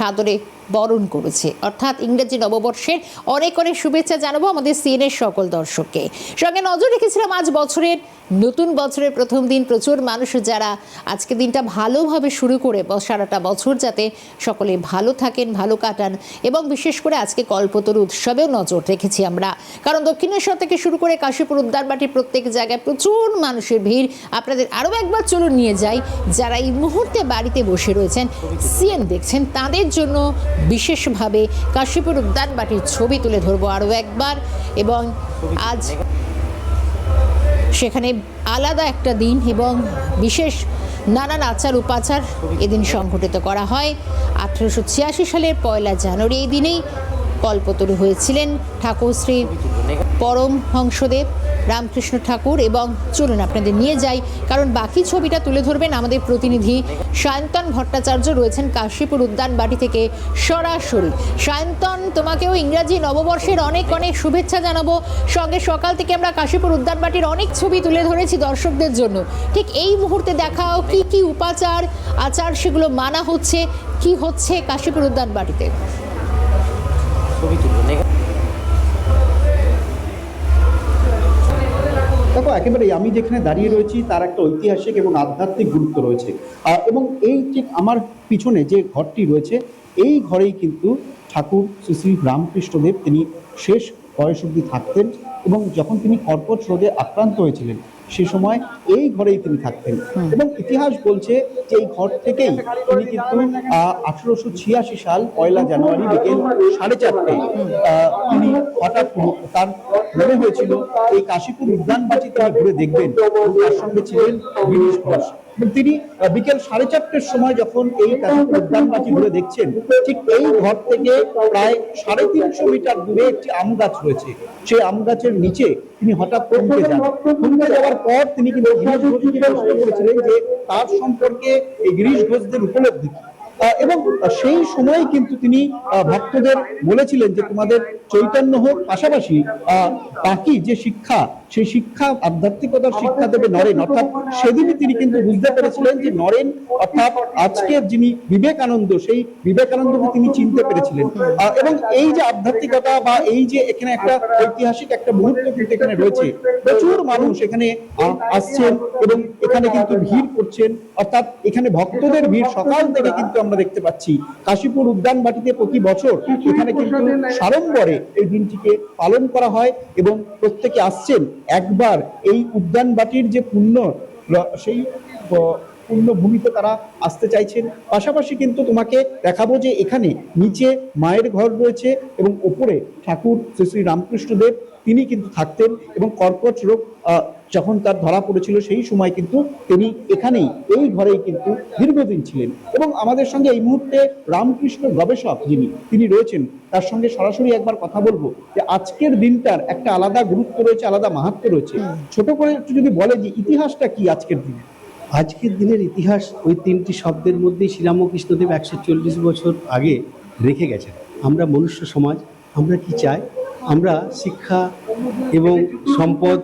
সাদরে বরণ করেছে। অর্থাৎ ইংরেজি নববর্ষের অনেক অনেক শুভেচ্ছা জানাবো আমাদের সিএনএর সকল দর্শককে। সঙ্গে নজর রেখেছিলাম আজ বছরের নতুন বছরের প্রথম দিন প্রচুর মানুষ যারা আজকে দিনটা ভালোভাবে শুরু করে সারাটা বছর যাতে সকলে ভালো থাকেন, ভালো কাটান, এবং বিশেষ করে আজকে কল্পতরু উৎসবেও নজর রেখেছি আমরা। কারণ দক্ষিণেশ্বর থেকে শুরু করে কাশীপুর উদ্যানবাটির প্রত্যেক জায়গায় প্রচুর মানুষের ভিড়। আপনাদের আরও একবার চলুন নিয়ে যাই, যারা এই মুহূর্তে বাড়িতে বসে রয়েছেন, সিএন দেখছেন, তাদের জন্য বিশেষভাবে কাশীপুর উদ্যানবাটির ছবি তুলে ধরবো আরও একবার। এবং আজ সেখানে আলাদা একটা দিন এবং বিশেষ নানান আচার উপাচার এদিন সংঘটিত করা হয়। 1886 সালের 1 জানুয়ারি এই দিনেই কল্পতরু হয়েছিলেন ঠাকুর শ্রী পরমহংসদেব রামকৃষ্ণ ঠাকুর। এবং চলুন আপনাদের নিয়ে যাই, কারণ বাকি ছবিটা তুলে ধরবেন আমাদের প্রতিনিধি সায়ন্তন ভট্টাচার্য, রয়েছেন কাশীপুর উদ্যানবাটি থেকে সরাসরি। সায়ন্তন, তোমাকেও ইংরাজি নববর্ষের অনেক অনেক শুভেচ্ছা জানাবো। সঙ্গে সকাল থেকে আমরা কাশীপুর উদ্যানবাটির অনেক ছবি তুলে ধরেছি দর্শকদের জন্য। ঠিক এই মুহূর্তে দেখাও কি কি উপাচার আচার সেগুলো মানা হচ্ছে, কি হচ্ছে কাশীপুর উদ্যানবাটিতে। দেখো, একেবারেই আমি যেখানে দাঁড়িয়ে রয়েছি তার একটা ঐতিহাসিক এবং আধ্যাত্মিক গুরুত্ব রয়েছে। এবং এই ঠিক আমার পিছনে যে ঘরটি রয়েছে, এই ঘরেই কিন্তু ঠাকুর শ্রী শ্রী রামকৃষ্ণদেব তিনি শেষ বয়স অবধি থাকতেন। এবং যখন তিনি কর্কট রোগে আক্রান্ত হয়েছিলেন সে সময় এই ঘরেই তিনি থাকতেন। এবং ইতিহাস বলছে যে এই ঘর থেকেই তিনি কিন্তু 1886 সাল 1 জানুয়ারি বিকেল 4:30 তিনি হঠাৎ তার মনে হয়েছিল এই কাশীপুর উদ্যানবাটি তিনি ঘুরে দেখবেন। তার সঙ্গে ছিলেন গিরিশ ঘোষ। তিনি বিকেল 4:30 সময় যখন এই কাশীপুর উদ্যানবাটি ঘুরে দেখছেন, ঠিক এই ঘর থেকে প্রায় 350 মিটার দূরে একটি আম গাছ রয়েছে। সেই আম গাছের নিচে তিনি হঠাৎ থমকে যান। থমকে যাওয়ার পর তিনি কিন্তু গিরিশ ঘোষকে প্রশ্ন করেছিলেন যে তার সম্পর্কে এই গিরিশ ঘোষদের উপলব্ধি কি। এবং সেই সময় কিন্তু তিনি ভক্তদের বলেছিলেন যে তোমাদের চৈতন্য হোক, পাশাপাশি বাকি যে শিক্ষা সেই শিক্ষা আধ্যাত্মিকতার শিক্ষা দেবে নরেন। অর্থাৎ সেদিনই তিনি কিন্তু বুঝতে পেরেছিলেন যে নরেন অর্থাৎ আজকের যিনি বিবেকানন্দ, সেই বিবেকানন্দকে তিনি চিনতে পেরেছিলেন। এবং এই যে আধ্যাত্মিকতা বা এই যে এখানে একটা ঐতিহাসিক একটা মুহূর্ত কিন্তু এখানে রয়েছে, প্রচুর মানুষ এখানে আসছেন এবং এখানে কিন্তু ভিড় করছেন। অর্থাৎ এখানে ভক্তদের ভিড় সকাল থেকে কিন্তু আমরা দেখতে পাচ্ছি। কাশীপুর উদ্যানবাটিতে প্রতি বছর এখানে কিন্তু সাড়ম্বরে এই দিনটিকে পালন করা হয় এবং প্রত্যেকে আসছেন একবার এই উদ্যানবাটির যে পুণ্য, সেই পুণ্যভূমিতে তারা আসতে চাইছেন। পাশাপাশি কিন্তু তোমাকে দেখাবো যে এখানে নিচে মায়ের ঘর রয়েছে এবং ওপরে ঠাকুর শ্রী শ্রী রামকৃষ্ণদেব তিনি কিন্তু থাকতেন। এবং কর্কট রোগ যখন তার ধরা পড়েছিল সেই সময় কিন্তু তিনি এখানেই এই ঘরেই কিন্তু দীর্ঘদিন ছিলেন। এবং আমাদের সঙ্গে এই মুহূর্তে রামকৃষ্ণ গবেষক যিনি তিনি রয়েছেন, তার সঙ্গে সরাসরি একবার কথা বলবো যে আজকের দিনটার একটা আলাদা গুরুত্ব রয়েছে, আলাদা মাহাত্ম্য রয়েছে। ছোট করে একটু যদি বলে যে ইতিহাসটা কি আজকের দিনে। আজকের দিনের ইতিহাস ওই 3টি শব্দের মধ্যেই শ্রীরামকৃষ্ণদেব 140 বছর আগে রেখে গেছেন। আমরা মনুষ্য সমাজ, আমরা কি চাই? আমরা শিক্ষা এবং সম্পদ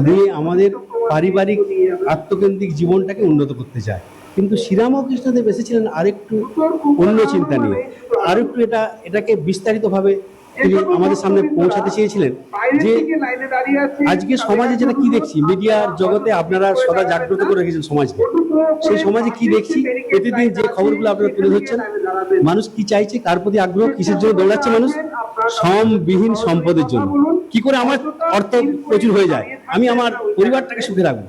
নিয়ে আমাদের পারিবারিক আত্মকেন্দ্রিক জীবনটাকে উন্নত করতে চাই। কিন্তু শ্রীরামকৃষ্ণদেব এসেছিলেন আরেকটু অন্য চিন্তা নিয়ে, আরেকটু এটাকে বিস্তারিতভাবে তিনি আমাদের সামনে পৌঁছাতে চেয়েছিলেন। যে আজকে সমাজে যেটা কি দেখছি, মিডিয়ার জগতে আপনারা সদা জাগ্রত করে রেখেছেন সমাজকে। সেই সমাজে কি দেখছি, প্রতিদিন যে খবরগুলো আপনারা তুলে ধরছেন, মানুষ কি চাইছে, কার প্রতি আগ্রহ, কিসের জন্য দৌড়াচ্ছে মানুষ? সমবিহীন সম্পদের জন্য। কি করে আমার অর্থ প্রচুর হয়ে যায়, আমি আমার পরিবারটাকে সুখে রাখবো,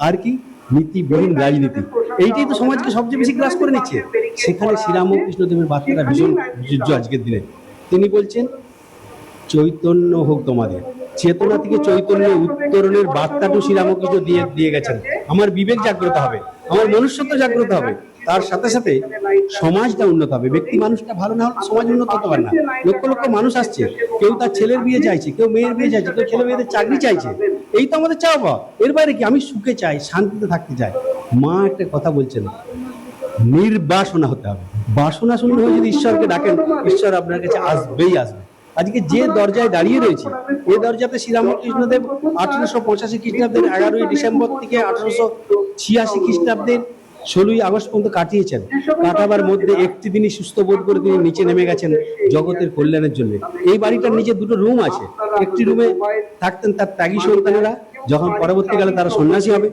আর কি নীতিবিহীন রাজনীতি, এইটাই তো সমাজকে সবচেয়ে বেশি গ্রাস করে নিচ্ছে। সেখানে শ্রীরামকৃষ্ণদেবের বার্তাটা ভীষণ প্রযোজ্য আজকের দিনে। তিনি বলছেন চৈতন্য হোক তোমাদের, চেতনা থেকে চৈতন্য উত্তরণের বার্তাটা শ্রীরামকৃষ্ণ দিয়ে গেছেন। আমার বিবেক জাগ্রত হবে, আমার মনুষ্যত্ব জাগ্রত হবে, তার সাথে সাথে সমাজটা উন্নত হবে। ব্যক্তি মানুষটা ভালো না হলে সমাজ উন্নত হতে পারে না। লক্ষ লক্ষ মানুষ আসছে, কেউ তার ছেলের বিয়ে চাইছে, কেউ মেয়ের বিয়ে চাইছে, কেউ ছেলে মেয়েদের চাকরি চাইছে। এই তো আমাদের চাওয়া। এর বাইরে কি? আমি সুখে চাই, শান্তিতে থাকতে চাই। মা একটা কথা বলছেন, নির্বাসনা হতে হবে। বাসনা শূন্য হয়ে যদি ঈশ্বরকে ডাকেন, ঈশ্বর আপনার কাছে আসবেই আসবে। আজকে যে দরজায় দাঁড়িয়ে রয়েছে, এই দরজাতে শ্রীরামকৃষ্ণদেব 1885 খ্রিস্টাব্দের 11ই ডিসেম্বর থেকে 1886 খ্রিস্টাব্দের 16ই আগস্ট পর্যন্ত কাটিয়েছেন। কাটাবার মধ্যে একটি দিনই সুস্থ বোধ করে তিনি নিচে নেমে গেছেন জগতের কল্যাণের জন্য। এই বাড়িটার নিচে দুটো রুম আছে, একটি রুমে থাকতেন তার ত্যাগী সন্তানেরা, যখন পরবর্তীকালে তারা সন্ন্যাসী হবে,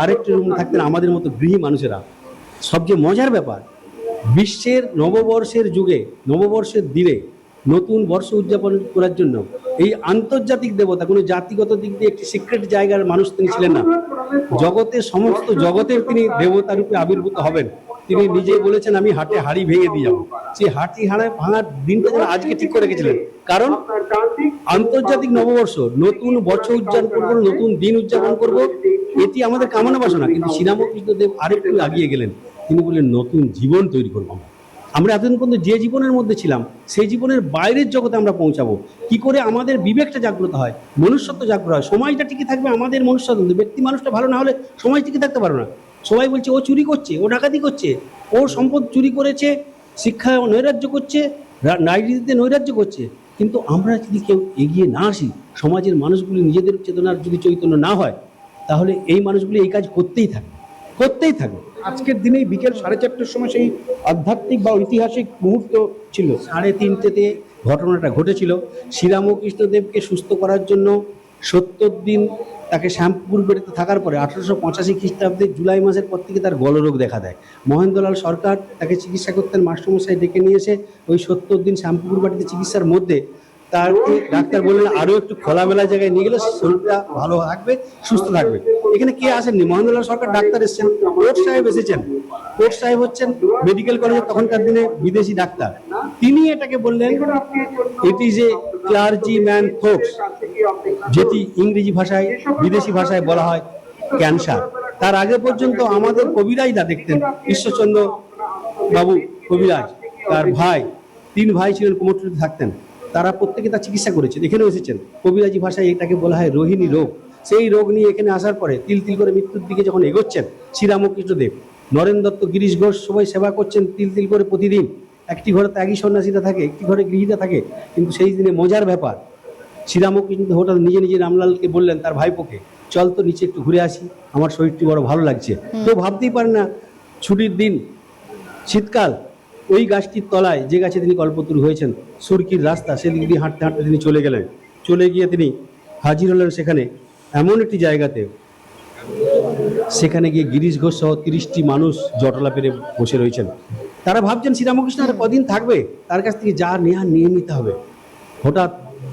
আরেকটি রুমে থাকতেন আমাদের মতো গৃহী মানুষেরা। সবচেয়ে মজার ব্যাপার, বিশ্বের নববর্ষের যুগে, নববর্ষের দিনে নতুন বর্ষ উদযাপন করার জন্য এই আন্তর্জাতিক দেবতা, কোনো জাতিগত দিক দিয়ে একটি সিক্রেট জায়গার মানুষ তিনি ছিলেন না। জগতের সমস্ত জগতের তিনি দেবতা রূপে আবির্ভূত হবেন। তিনি নিজেই বলেছেন, আমি হাটে হাড়ি ভেঙে দিয়ে যাবো। সেই হাড়ি ভাঙার দিনটা যেন আজকে ঠিক করে রেখেছিলেন, কারণ আন্তর্জাতিক নববর্ষ, নতুন বছর উদযাপন করবো, নতুন দিন উদযাপন করব, এটি আমাদের কামনা বাসনা। কিন্তু শ্রীরামকৃষ্ণদেব আরেকটু এগিয়ে গেলেন, তিনি বললেন নতুন জীবন তৈরি করবো। আমরা এতদিন পর্যন্ত যে জীবনের মধ্যে ছিলাম, সেই জীবনের বাইরের জগতে আমরা পৌঁছাবো কি করে? আমাদের বিবেকটা জাগ্রত হয়, মনুষ্যত্ব জাগ্রত হয়, সমাজটা টিকে থাকবে আমাদের মনুষ্যত্ব। ব্যক্তি মানুষটা ভালো না হলে সমাজ টিকে থাকতে পারো না। সবাই বলছে ও চুরি করছে, ও ডাকাতি করছে, ওর সম্পদ চুরি করেছে, শিক্ষা নৈরাজ্য করছে, রাজনীতিতে নৈরাজ্য করছে। কিন্তু আমরা যদি কেউ এগিয়ে না আসি, সমাজের মানুষগুলি নিজেদের চেতনার যদি চৈতন্য না হয়, তাহলে এই মানুষগুলি এই কাজ করতেই থাকবে। আজকের দিনেই বিকেল 4:30টার সময় সেই আধ্যাত্মিক বা ঐতিহাসিক মুহূর্ত ছিল। 3:30তে ঘটনাটা ঘটেছিল। শ্রীরামকৃষ্ণদেবকে সুস্থ করার জন্য 70 দিন তাকে শ্যামপুর বেড়েতে থাকার পরে 1885 খ্রিস্টাব্দে জুলাই মাসের পর থেকে তার গলরোগ দেখা দেয়। মহেন্দ্রলাল সরকার তাকে চিকিৎসা করতেন, মাস্টারমশাই ডেকে নিয়ে এসে ওই 70 দিন শ্যামপুর বাড়িতে চিকিৎসার মধ্যে তাকে ডাক্তার বললেন আরও একটু খোলামেলা জায়গায় নিয়ে গেলে শরীরটা ভালো থাকবে, সুস্থ থাকবে। এখানে কে আসেননি? মহেন্দ্রলাল সরকার ডাক্তার এসেছেন, কোর্ট সাহেব এসেছেন। কোর্ট সাহেব হচ্ছেন মেডিকেল কলেজের তখনকার দিনে বিদেশি ডাক্তার। তিনি এটাকে বললেন it is a clergy man thoughts, যেটি ইংরেজি ভাষায়, বিদেশি ভাষায় বলা হয় ক্যান্সার। তার আগে পর্যন্ত আমাদের কবিরাজরা দেখতেন, ঈশ্বরচন্দ্র বাবু কবিরাজ, তার ভাই, 3 ভাই ছিলেন, কুমোরটুলিতে থাকতেন, তারা প্রত্যেকে তার চিকিৎসা করেছেন, এখানেও এসেছেন। কবিরাজি ভাষায় এটাকে বলা হয় রোহিণী রোগ। সেই রোগ নিয়ে এখানে আসার পরে তিল তিল করে মৃত্যুর দিকে যখন এগোচ্ছেন শ্রীরামকৃষ্ণদেব, নরেন দত্ত, গিরিশ ঘোষ সবাই সেবা করছেন তিল তিল করে প্রতিদিন। একটি ঘরে ত্যাগী সন্ন্যাসীরা থাকে, একটি ঘরে গৃহীরা থাকে। কিন্তু সেই দিনে মজার ব্যাপার, শ্রীরামকৃষ্ণ হঠাৎ নিজে রামলালকে বললেন, তার ভাইপোকে, চল তো নিচে একটু ঘুরে আসি, আমার শরীরটি বড় ভালো লাগছে। তো ভাবতেই পারে না, ছুটির দিন, শীতকাল, ওই গাছটির তলায়, যে গাছে তিনি কল্পতরু হয়েছেন, সুরকির রাস্তা, সেদিক দিয়ে হাঁটতে হাঁটতে তিনি চলে গেলেন। চলে গিয়ে তিনি হাজির হলেন সেখানে এমন একটি জায়গাতে, সেখানে গিয়ে গিরিশ ঘোষ সহ 30টি মানুষ জটলা পেরে বসে রয়েছেন। তারা ভাবছেন শ্রীরামকৃষ্ণ আর কদিন থাকবে, তার কাছ থেকে যা নেওয়ার নিয়ে নিতে হবে। হঠাৎ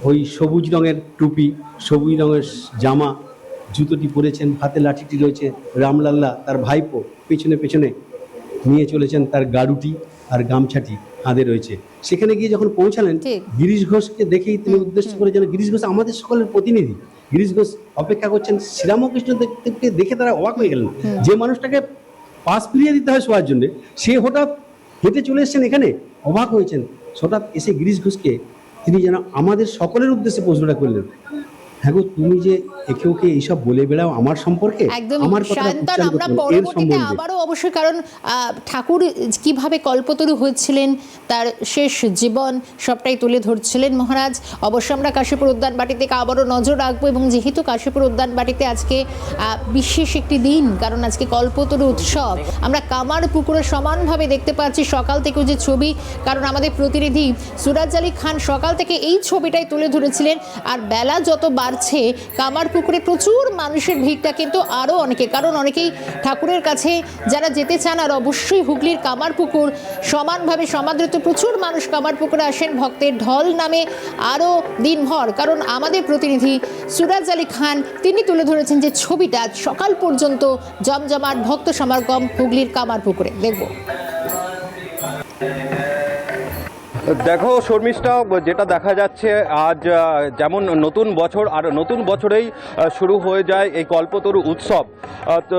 ওই সবুজ রঙের টুপি, সবুজ রঙের জামা, জুতোটি পরেছেন, হাতে লাঠিটি রয়েছে, রামলাল্লা তার ভাইপো পেছনে পেছনে নিয়ে চলেছেন তার গাড়ুটি আর গামছাটি হাতে রয়েছে। সেখানে গিয়ে যখন পৌঁছালেন, গিরিশ ঘোষকে দেখেই তিনি উদ্দেশ্য করে, যেন গিরিশ ঘোষ আমাদের সকলের প্রতিনিধি। গিরিশ ঘোষ অপেক্ষা করছেন, শ্রীরামকৃষ্ণদেবকে দেখে তারা অবাক হয়ে গেলেন। যে মানুষটাকে পাশ ফিরিয়ে দিতে হয় শোয়ার জন্য, সে হঠাৎ হেঁটে চলে এসেছেন এখানে, অবাক হয়েছেন। হঠাৎ এসে গিরিশ ঘোষকে তিনি যেন আমাদের সকলের উদ্দেশ্যে প্রশ্নটা করলেন, হ্যাঁ গো, তুমি যে একে ওকে এইসব বলে বেড়াও আমার সম্পর্কে, আমার কথা আমরা পরবর্তীতে আবারও অবশ্যই, কারণ ঠাকুর কিভাবে কল্পতরু হয়েছিলেন, তার শেষ জীবন সবটাই তুলে ধরছিলেন মহারাজ। অবশ্যই আমরা কাশীপুর উদ্যান বাটি থেকে আবারও নজর রাখবো। এবং যেহেতু কাশীপুর উদ্যান বাটিতে আজকে বিশেষ একটি দিন, কারণ আজকে কল্পতরু উৎসব, আমরা কামার পুকুরে সমানভাবে দেখতে পাচ্ছি সকাল থেকেও যে ছবি, কারণ আমাদের প্রতিনিধি সুরাজ আলী খান সকাল থেকে এই ছবিটাই তুলে ধরেছিলেন। আর বেলা যত বাড়ছে, কামার পুকুরে প্রচুর মানুষের ভিড়টা কিন্তু আরও অনেকে, কারণ অনেকেই ঠাকুরের কাছে যারা যেতে চান, আর অবশ্যই হুগলির কামার পুকুর সমানভাবে সমাদৃত, প্রচুর মানুষ কামার পুকুরে আসেন, ভক্তের ঢল নামে আরও দিনভর। কারণ আমাদের প্রতিনিধি সুরাজ আলী খান তিনি তুলে ধরেছেন যে ছবিটা সকাল পর্যন্ত জমজমাট ভক্ত সমাগম হুগলির কামার পুকুরে। দেখব। দেখো শর্মিষ্ঠা, যেটা দেখা যাচ্ছে আজ যেমন নতুন বছর, আর নতুন বছরেই শুরু হয়ে যায় এই কল্পতরু উৎসব। তো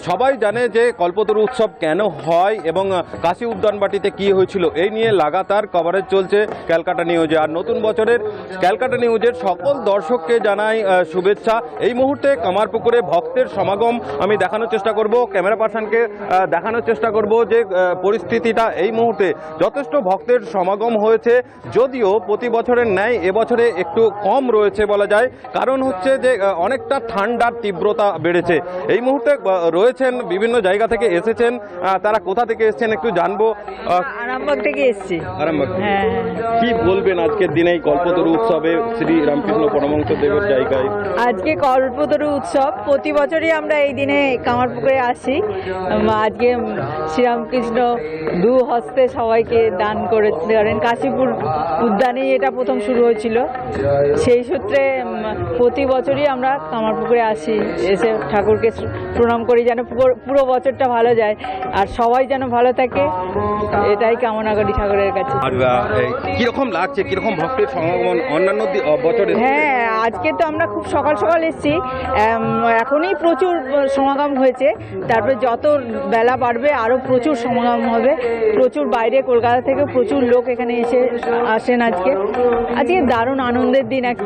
সবাই জানে যে কল্পতরু উৎসব কেন হয় এবং কাশী উদ্যানবাটিতে কী হয়েছিল, এই নিয়ে লাগাতার কভারেজ চলছে ক্যালকাটা নিউজে। আর নতুন বছরের ক্যালকাটা নিউজের সকল দর্শককে জানাই শুভেচ্ছা। এই মুহূর্তে কামারপুকুরে ভক্তের সমাগম আমি দেখানোর চেষ্টা করব, ক্যামেরা পার্সনকে দেখানোর চেষ্টা করব যে পরিস্থিতিটা এই মুহূর্তে যথেষ্ট ভক্তের সমাগম সমাগম হয়েছে, যদিও প্রতি বছরের ন্যায় এবছরে একটু কম রয়েছে বলা যায়। কারণ হচ্ছে যে অনেকটা ঠান্ডার তীব্রতা বেড়েছে। এই মুহূর্তে রয়েছেন বিভিন্ন জায়গা থেকে এসেছেন, তারা কোথা থেকে এসেছেন একটু জানবো। আরামবাগ থেকে এসেছি। আরামবাগ থেকে। হ্যাঁ, কি বলবেন আজকের দিনে এই কল্পতরু উৎসবে শ্রী রামকৃষ্ণ পরমহংস দেবের জায়গায়? আজকে কল্পতরু উৎসব, প্রতি বছরই আমরা এই দিনে কামারপুকুরে আসি। আজকে শ্রীরামকৃষ্ণ দু হস্তে সবাইকে দান করেন। কাশীপুর উদ্যানেই এটা প্রথম শুরু হয়েছিল। সেই সূত্রে প্রতি বছরই আমরা কামারপুকুরে আসি, এসে ঠাকুরকে প্রণাম করি যেন পুরো বছরটা ভালো যায় আর সবাই যেন ভালো থাকে, এটাই কামনা করি ঠাকুরের কাছে। আর কিরকম লাগছে, কিরকম ভক্তের সমাগম অন্যান্য বছরে? হ্যাঁ, আজকে তো আমরা খুব সকাল সকাল এসেছি, এখনই প্রচুর সমাগম হয়েছে। তারপরে যত বেলা বাড়বে আরও প্রচুর সমাগম হবে। প্রচুর বাইরে কলকাতা থেকে প্রচুর লোক এখানে আসেন। আজকে দারুণ আনন্দের দিন একটা।